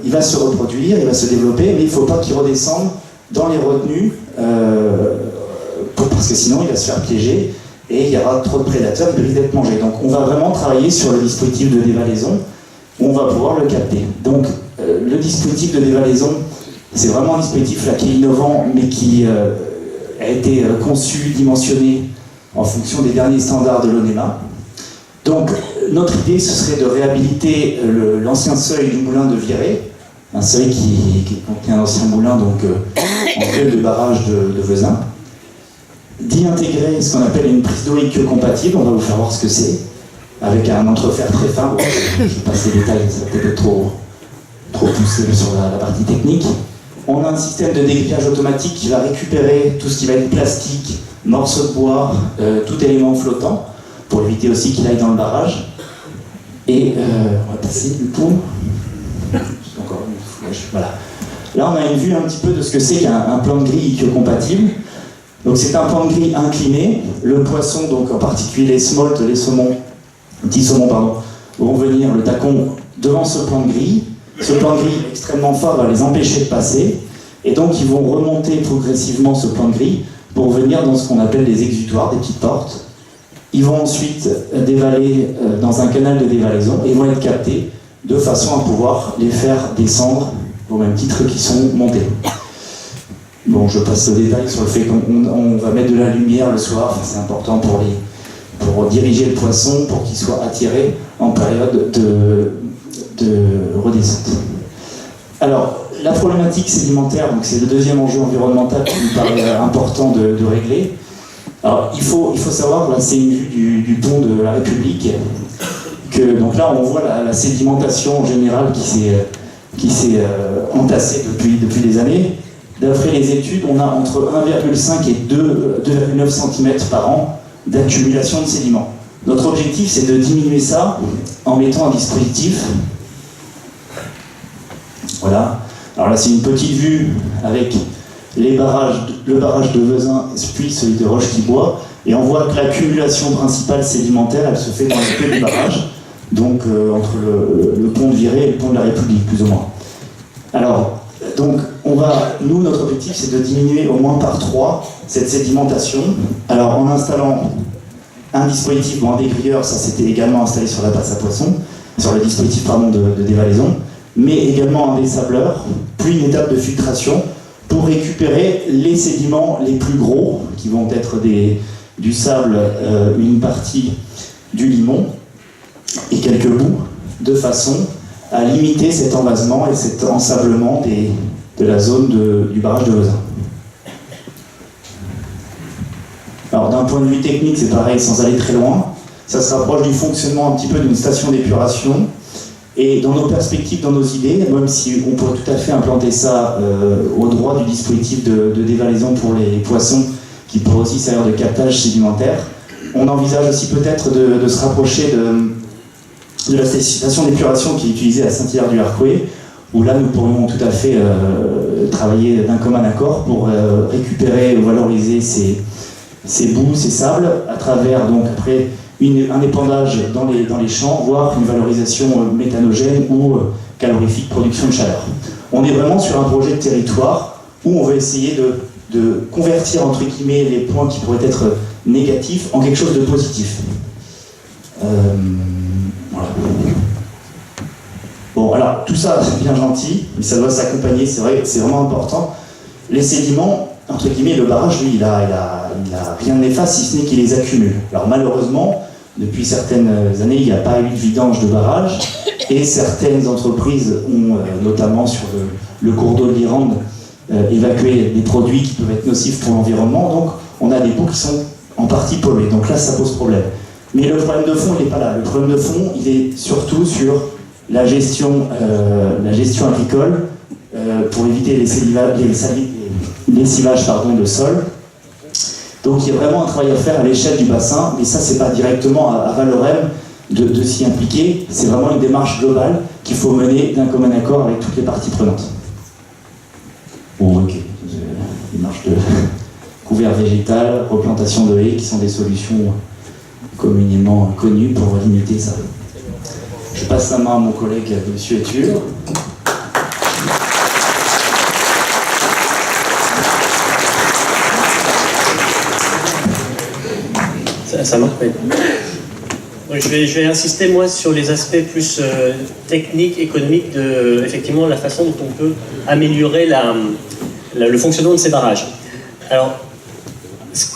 Il va se reproduire, il va se développer, mais il ne faut pas qu'il redescende dans les retenues, parce que sinon il va se faire piéger et il y aura trop de prédateurs qui risquent d'être mangés. Donc on va vraiment travailler sur le dispositif de dévalaison où on va pouvoir le capter. Donc le dispositif de dévalaison, c'est vraiment un dispositif là, qui est innovant mais qui a été conçu, dimensionné en fonction des derniers standards de l'ONEMA. Donc, notre idée, ce serait de réhabiliter l'ancien seuil du moulin de Viré, un seuil qui contient un ancien moulin donc, en gueule de barrage de Vezin, d'y intégrer ce qu'on appelle une prise d'eau IQ compatible, on va vous faire voir ce que c'est, avec un entrefer très fin. Bon, je ne vais pas passer les détails, ça va peut-être être trop poussé sur la partie technique. On a un système de dégrillage automatique qui va récupérer tout ce qui va être plastique, morceaux de bois, tout élément flottant, pour éviter aussi qu'il aille dans le barrage. Et on va passer du coup. Encore une flèche, voilà. Là, on a une vue un petit peu de ce que c'est qu'un plan de grille IQ compatible. Donc, c'est un plan de grille incliné. Le poisson, donc en particulier les smolts, les saumons, petits saumons, pardon, vont venir, le tacon, devant ce plan de grille. Ce plan de grille extrêmement fort va les empêcher de passer. Et donc, ils vont remonter progressivement ce plan de grille pour venir dans ce qu'on appelle des exutoires, des petites portes. Ils vont ensuite dévaler dans un canal de dévalaison et vont être captés de façon à pouvoir les faire descendre au même titre qu'ils sont montés. Bon, je passe le détail sur le fait qu'on va mettre de la lumière le soir, enfin, c'est important pour diriger le poisson, pour qu'il soit attiré en période de redescente. Alors, la problématique sédimentaire, donc c'est le deuxième enjeu environnemental qui me paraît important de régler. Alors, il faut savoir, là c'est une vue du pont de la République, que donc là on voit la sédimentation générale qui s'est entassée depuis des années. D'après les études, on a entre 1,5 et 2,9 cm par an d'accumulation de sédiments. Notre objectif, c'est de diminuer ça en mettant un dispositif. Voilà. Alors là, c'est une petite vue avec le barrage de Vezin, puis celui de Roche-qui-Bois, et on voit que l'accumulation principale sédimentaire, elle se fait dans le queue du barrage, donc entre le pont de Viré et le pont de la République, plus ou moins. Alors, donc, nous, notre objectif, c'est de diminuer au moins par 3 cette sédimentation. Alors, en installant un dispositif, un dégrilleur, ça c'était également installé sur la passe à poissons, sur le dispositif de dévalaison, mais également un dessableur, puis une étape de filtration pour récupérer les sédiments les plus gros, qui vont être du sable, une partie du limon et quelques bouts, de façon à limiter cet envasement et cet ensablement de la zone du barrage de Vezin. Alors d'un point de vue technique, c'est pareil, sans aller très loin, ça se rapproche du fonctionnement un petit peu d'une station d'épuration. Et dans nos perspectives, dans nos idées, même si on pourrait tout à fait implanter ça au droit du dispositif de dévalaison pour les poissons, qui pourrait aussi servir de captage sédimentaire, on envisage aussi peut-être de se rapprocher de la station d'épuration qui est utilisée à Saint-Hilaire-du-Harcouët, où là nous pourrions tout à fait travailler d'un commun accord pour récupérer ou valoriser ces boues, ces sables, à travers donc après un épandage dans les champs, voire une valorisation méthanogène ou calorifique, production de chaleur. On est vraiment sur un projet de territoire où on va essayer de convertir entre guillemets les points qui pourraient être négatifs en quelque chose de positif. Voilà. Bon, alors tout ça c'est bien gentil, mais ça doit s'accompagner, c'est vrai, c'est vraiment important. Les sédiments, entre guillemets, le barrage, lui, il a rien de néfaste si ce n'est qu'il les accumule. Alors malheureusement, depuis certaines années, il n'y a pas eu de vidange de barrage, et certaines entreprises ont, notamment sur le cours d'eau de l'Irande, évacué des produits qui peuvent être nocifs pour l'environnement, donc on a des boues qui sont en partie polluées, donc là ça pose problème. Mais le problème de fond, il n'est pas là. Le problème de fond, il est surtout sur la gestion agricole, pour éviter les lessivages de sol. Donc il y a vraiment un travail à faire à l'échelle du bassin, mais ça c'est pas directement à Valorem de s'y impliquer, c'est vraiment une démarche globale qu'il faut mener d'un commun accord avec toutes les parties prenantes. Bon, ok, démarche de couvert végétal, replantation de haies qui sont des solutions communément connues pour limiter ça. Je passe la main à mon collègue M. Eture. Ça marche, oui. Oui, je vais insister, moi, sur les aspects plus techniques, économiques de, effectivement, la façon dont on peut améliorer le fonctionnement de ces barrages. Alors, ce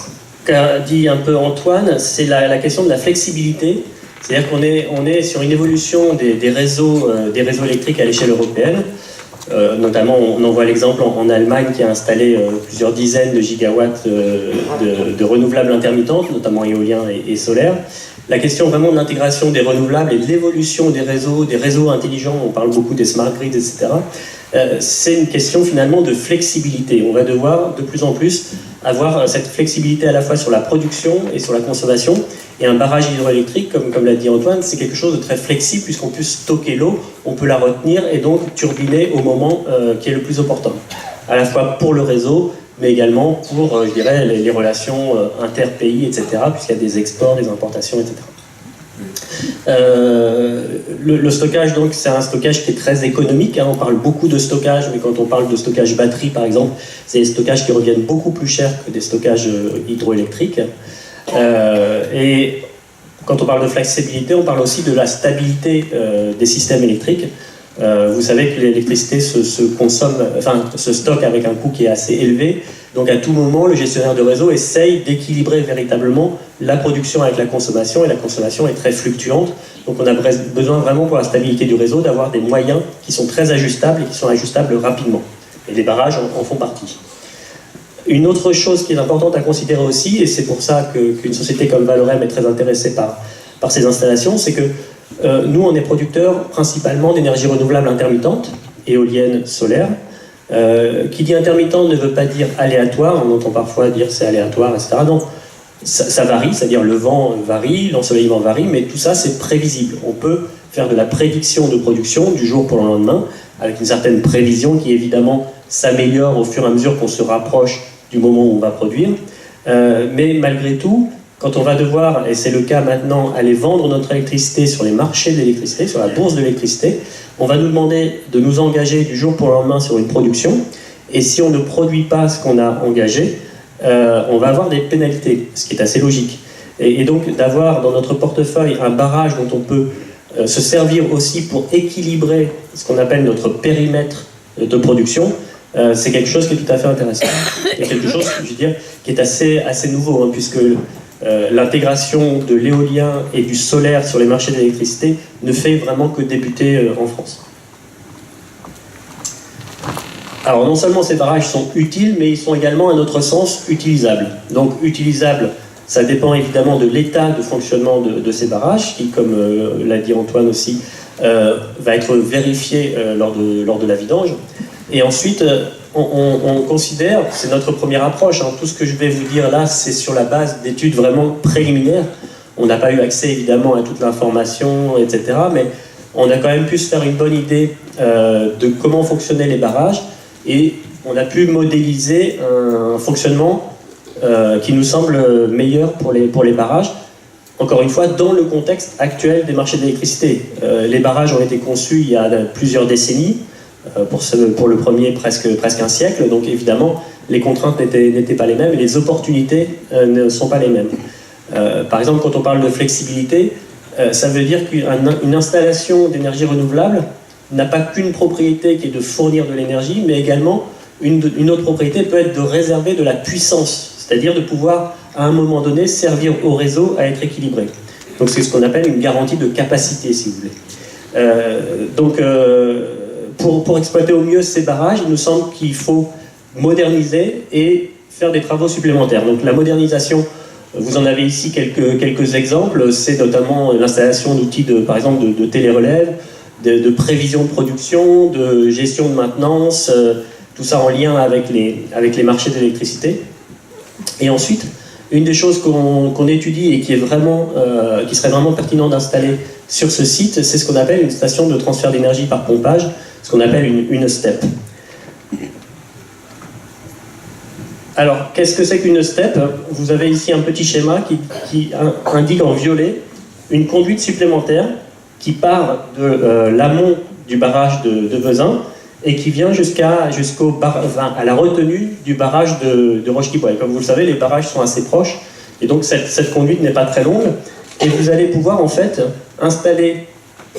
qu'a dit un peu Antoine, c'est la question de la flexibilité C'est-à-dire qu'on est sur une évolution des réseaux électriques à l'échelle européenne. Notamment, on en voit l'exemple en Allemagne qui a installé plusieurs dizaines de gigawatts de renouvelables intermittentes, notamment éoliens et solaires. La question vraiment de l'intégration des renouvelables et de l'évolution des réseaux intelligents, on parle beaucoup des smart grids, etc., c'est une question finalement de flexibilité. On va devoir de plus en plus avoir cette flexibilité à la fois sur la production et sur la consommation. Et un barrage hydroélectrique, comme l'a dit Antoine, c'est quelque chose de très flexible puisqu'on peut stocker l'eau, on peut la retenir et donc turbiner au moment qui est le plus opportun. À la fois pour le réseau, mais également pour, je dirais, les relations inter-pays, etc., puisqu'il y a des exports, des importations, etc. Le stockage, donc, c'est un stockage qui est très économique. On parle beaucoup de stockage, mais quand on parle de stockage batterie, par exemple, c'est des stockages qui reviennent beaucoup plus cher que des stockages hydroélectriques. Et quand on parle de flexibilité, on parle aussi de la stabilité des systèmes électriques. Vous savez que l'électricité se stocke avec un coût qui est assez élevé. Donc à tout moment, le gestionnaire de réseau essaye d'équilibrer véritablement la production avec la consommation, et la consommation est très fluctuante. Donc on a besoin vraiment pour la stabilité du réseau d'avoir des moyens qui sont très ajustables et qui sont ajustables rapidement. Et les barrages en font partie. Une autre chose qui est importante à considérer aussi, et c'est pour ça qu'une société comme Valorem est très intéressée par ces installations, c'est que nous, on est producteurs principalement d'énergie renouvelable intermittente, éolienne, solaire. Qui dit intermittent ne veut pas dire aléatoire, on entend parfois dire c'est aléatoire, etc. Non, ça varie, c'est-à-dire le vent varie, l'ensoleillement varie, mais tout ça c'est prévisible. On peut faire de la prédiction de production du jour pour le lendemain, avec une certaine prévision qui évidemment s'améliore au fur et à mesure qu'on se rapproche du moment où on va produire. Mais malgré tout, quand on va devoir, et c'est le cas maintenant, aller vendre notre électricité sur les marchés de l'électricité, sur la bourse de l'électricité, on va nous demander de nous engager du jour pour le lendemain sur une production, et si on ne produit pas ce qu'on a engagé, on va avoir des pénalités, ce qui est assez logique. Et donc d'avoir dans notre portefeuille un barrage dont on peut se servir aussi pour équilibrer ce qu'on appelle notre périmètre de production, c'est quelque chose qui est tout à fait intéressant. C'est quelque chose, je veux dire, qui est assez nouveau, puisque l'intégration de l'éolien et du solaire sur les marchés de l'électricité ne fait vraiment que débuter en France. Alors non seulement ces barrages sont utiles, mais ils sont également à notre sens utilisables. Donc utilisables, ça dépend évidemment de l'état de fonctionnement de ces barrages, qui, comme l'a dit Antoine aussi, va être vérifié lors de la vidange. Et ensuite, on considère, c'est notre première approche, tout ce que je vais vous dire là, c'est sur la base d'études vraiment préliminaires. On n'a pas eu accès évidemment à toute l'information, etc. Mais on a quand même pu se faire une bonne idée de comment fonctionnaient les barrages, et on a pu modéliser un fonctionnement qui nous semble meilleur pour les barrages. Encore une fois, dans le contexte actuel des marchés de l'électricité. Les barrages ont été conçus il y a plusieurs décennies, pour le premier presque un siècle, donc évidemment les contraintes n'étaient pas les mêmes et les opportunités ne sont pas les mêmes. Par exemple, quand on parle de flexibilité, ça veut dire qu'une installation d'énergie renouvelable n'a pas qu'une propriété qui est de fournir de l'énergie, mais également une autre propriété peut être de réserver de la puissance, c'est-à-dire de pouvoir à un moment donné servir au réseau à être équilibré. Donc c'est ce qu'on appelle une garantie de capacité, si vous voulez. Pour exploiter au mieux ces barrages, il nous semble qu'il faut moderniser et faire des travaux supplémentaires. Donc la modernisation, vous en avez ici quelques exemples, c'est notamment l'installation d'outils par exemple de télérelève, de prévision de production, de gestion de maintenance, tout ça en lien avec les marchés de l'électricité. Et ensuite, une des choses qu'on étudie et qui serait vraiment pertinent d'installer sur ce site, c'est ce qu'on appelle une station de transfert d'énergie par pompage, ce qu'on appelle une STEP. Alors, qu'est-ce que c'est qu'une STEP ? Vous avez ici un petit schéma qui indique en violet une conduite supplémentaire qui part de l'amont du barrage de Vezins et qui vient à la retenue du barrage de Roche-qui-Poil. Comme vous le savez, les barrages sont assez proches et donc cette conduite n'est pas très longue. Et vous allez pouvoir en fait installer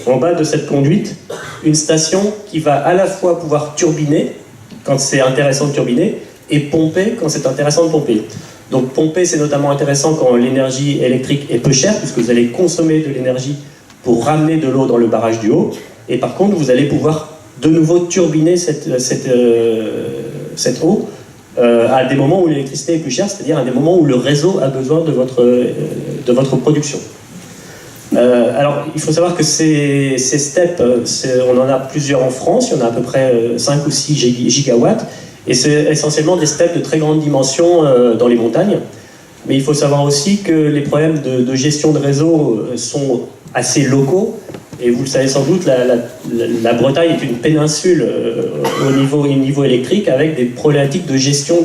en bas de cette conduite une station qui va à la fois pouvoir turbiner quand c'est intéressant de turbiner et pomper quand c'est intéressant de pomper. Donc pomper, c'est notamment intéressant quand l'énergie électrique est peu chère, puisque vous allez consommer de l'énergie pour ramener de l'eau dans le barrage du haut. Et par contre, vous allez pouvoir de nouveau turbiner cette eau à des moments où l'électricité est plus chère, c'est-à-dire à des moments où le réseau a besoin de votre production. Alors, il faut savoir que ces steps, on en a plusieurs en France, il y en a à peu près 5 ou 6 gigawatts, et c'est essentiellement des steps de très grande dimension dans les montagnes. Mais il faut savoir aussi que les problèmes de gestion de réseau sont assez locaux, et vous le savez sans doute, la Bretagne est une péninsule au niveau électrique, avec des problématiques de gestion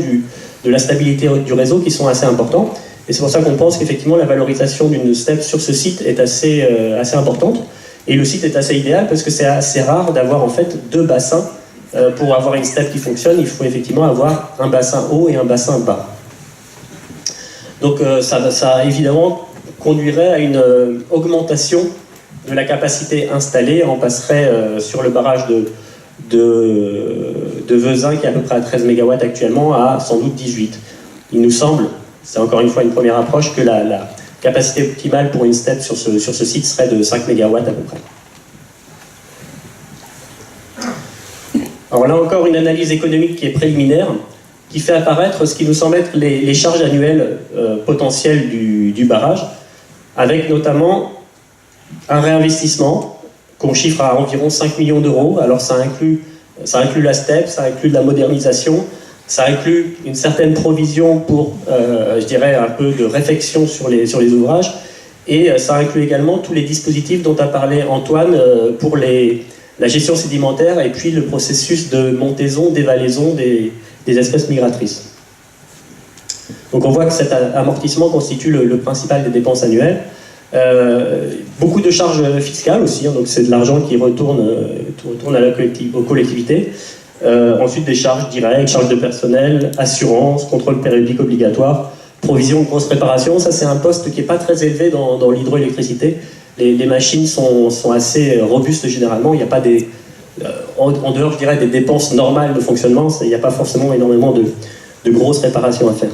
de la stabilité du réseau qui sont assez importantes. Et c'est pour ça qu'on pense qu'effectivement la valorisation d'une STEP sur ce site est assez importante. Et le site est assez idéal parce que c'est assez rare d'avoir en fait 2 bassins. Pour avoir une STEP qui fonctionne, il faut effectivement avoir un bassin haut et un bassin bas. Donc ça évidemment conduirait à une augmentation de la capacité installée. On passerait sur le barrage de Vezin, qui est à peu près à 13 MW actuellement, à sans doute 18. Il nous semble, c'est encore une fois une première approche, que la capacité optimale pour une STEP sur ce site serait de 5 MW à peu près. Alors là encore, une analyse économique qui est préliminaire, qui fait apparaître ce qui nous semble être les charges annuelles potentielles du barrage, avec notamment un réinvestissement qu'on chiffre à environ 5 millions d'euros. Alors ça inclut la STEP, ça inclut de la modernisation, ça inclut une certaine provision pour, je dirais, un peu de réflexion sur les ouvrages, et ça inclut également tous les dispositifs dont a parlé Antoine pour la gestion sédimentaire et puis le processus de montaison, dévalaison des espèces migratrices. Donc on voit que cet amortissement constitue le principal des dépenses annuelles. Beaucoup de charges fiscales aussi, hein, donc c'est de l'argent qui retourne aux collectivités. Ensuite des charges directes, charges de personnel, assurance, contrôle périodique obligatoire, provision de grosses réparations. Ça c'est un poste qui n'est pas très élevé dans l'hydroélectricité. Les machines sont assez robustes généralement, il n'y a pas en dehors, je dirais, des dépenses normales de fonctionnement, il n'y a pas forcément énormément de grosses réparations à faire.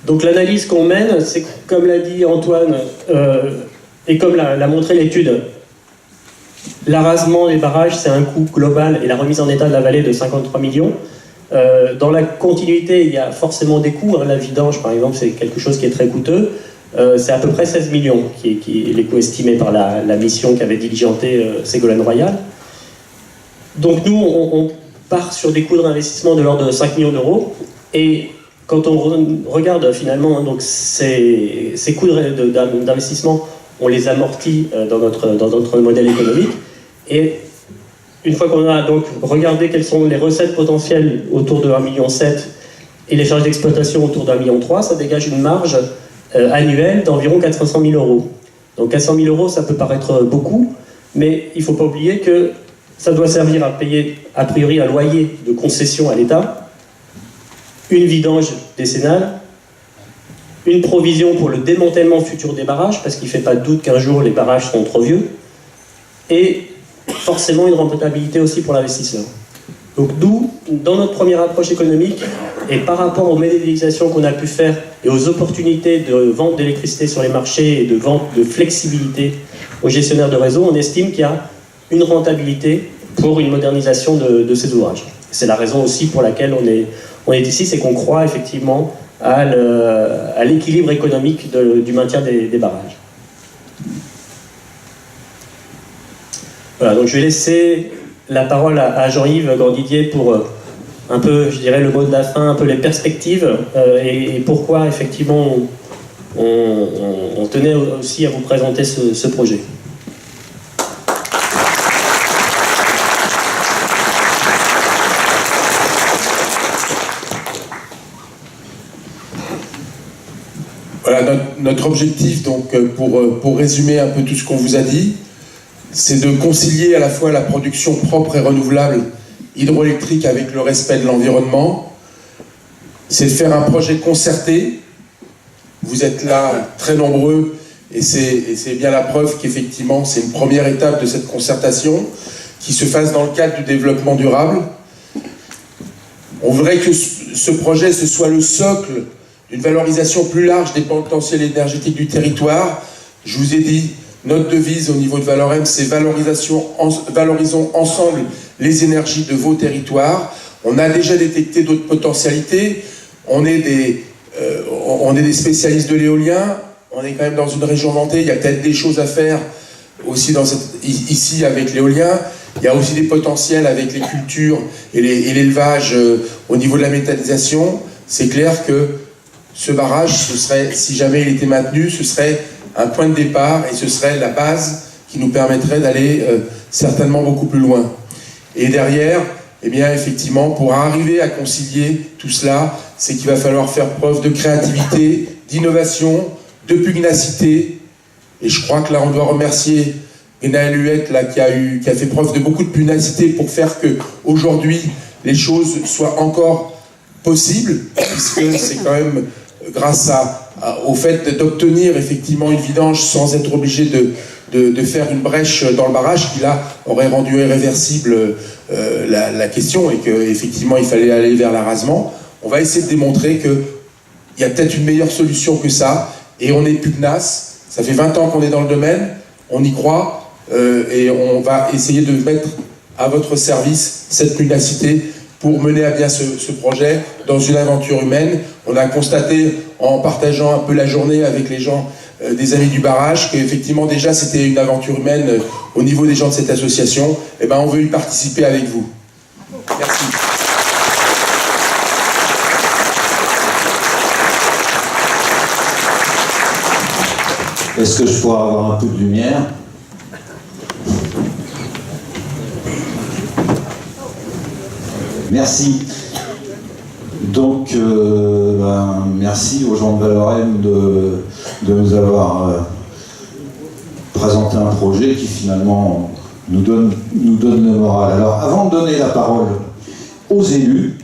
Donc l'analyse qu'on mène, c'est comme l'a dit Antoine, et comme l'a montré l'étude, l'arasement des barrages, c'est un coût global, et la remise en état de la vallée de 53 millions. Dans la continuité, il y a forcément des coûts, hein. La vidange, par exemple, c'est quelque chose qui est très coûteux. C'est à peu près 16 millions, qui est les coûts estimés par la mission qu'avait diligenté Ségolène Royal. Donc nous, on part sur des coûts de réinvestissement de l'ordre de 5 millions d'euros, et quand on regarde finalement donc, ces coûts d'investissement, on les amortit dans notre modèle économique, et une fois qu'on a donc regardé quelles sont les recettes potentielles autour de 1,7 million et les charges d'exploitation autour d'1,3 million, ça dégage une marge annuelle d'environ 400 000 euros. Donc 400 000 euros, ça peut paraître beaucoup, mais il ne faut pas oublier que ça doit servir à payer a priori un loyer de concession à l'État, une vidange décennale, une provision pour le démantèlement futur des barrages, parce qu'il ne fait pas de doute qu'un jour les barrages seront trop vieux, et forcément une rentabilité aussi pour l'investisseur. Donc nous, dans notre première approche économique, et par rapport aux modélisations qu'on a pu faire et aux opportunités de vente d'électricité sur les marchés et de vente de flexibilité aux gestionnaires de réseau, on estime qu'il y a une rentabilité pour une modernisation de ces ouvrages. C'est la raison aussi pour laquelle on est ici, c'est qu'on croit effectivement à l'équilibre économique du maintien des barrages. Voilà, donc je vais laisser la parole à Jean-Yves Grandidier pour un peu, je dirais, le mot de la fin, un peu les perspectives et pourquoi effectivement on tenait aussi à vous présenter ce projet. Voilà, notre objectif, donc, pour résumer un peu tout ce qu'on vous a dit, c'est de concilier à la fois la production propre et renouvelable hydroélectrique avec le respect de l'environnement. C'est de faire un projet concerté. Vous êtes là très nombreux et c'est bien la preuve qu'effectivement c'est une première étape de cette concertation qui se fasse dans le cadre du développement durable. On voudrait que ce projet ce soit le socle d'une valorisation plus large des potentiels énergétiques du territoire. Je vous ai dit, notre devise au niveau de Valorem, c'est valorisons ensemble les énergies de vos territoires. On a déjà détecté d'autres potentialités. On est des spécialistes de l'éolien. On est quand même dans une région vantée. Il y a peut-être des choses à faire aussi ici avec l'éolien. Il y a aussi des potentiels avec les cultures et l'élevage au niveau de la méthanisation. C'est clair que ce barrage, si jamais il était maintenu, ce serait un point de départ et ce serait la base qui nous permettrait d'aller certainement beaucoup plus loin. Et derrière, eh bien, effectivement, pour arriver à concilier tout cela, c'est qu'il va falloir faire preuve de créativité, d'innovation, de pugnacité. Et je crois que là, on doit remercier Gwenaëlle Huette, là, qui a fait preuve de beaucoup de pugnacité pour faire que aujourd'hui les choses soient encore possibles, puisque c'est quand même grâce au fait d'obtenir effectivement une vidange sans être obligé de faire une brèche dans le barrage qui là aurait rendu irréversible la question et qu'effectivement il fallait aller vers l'arasement. On va essayer de démontrer qu'il y a peut-être une meilleure solution que ça et on est pugnace. Ça fait 20 ans qu'on est dans le domaine, on y croit et on va essayer de mettre à votre service cette pugnacité pour mener à bien ce projet dans une aventure humaine. On a constaté en partageant un peu la journée avec les gens des Amis du Barrage qu'effectivement déjà c'était une aventure humaine au niveau des gens de cette association. Et ben on veut y participer avec vous. Merci. Est-ce que je pourrais avoir un peu de lumière ? Merci. Donc, merci aux gens de Valorem de nous avoir présenté un projet qui finalement nous donne le moral. Alors, avant de donner la parole aux élus,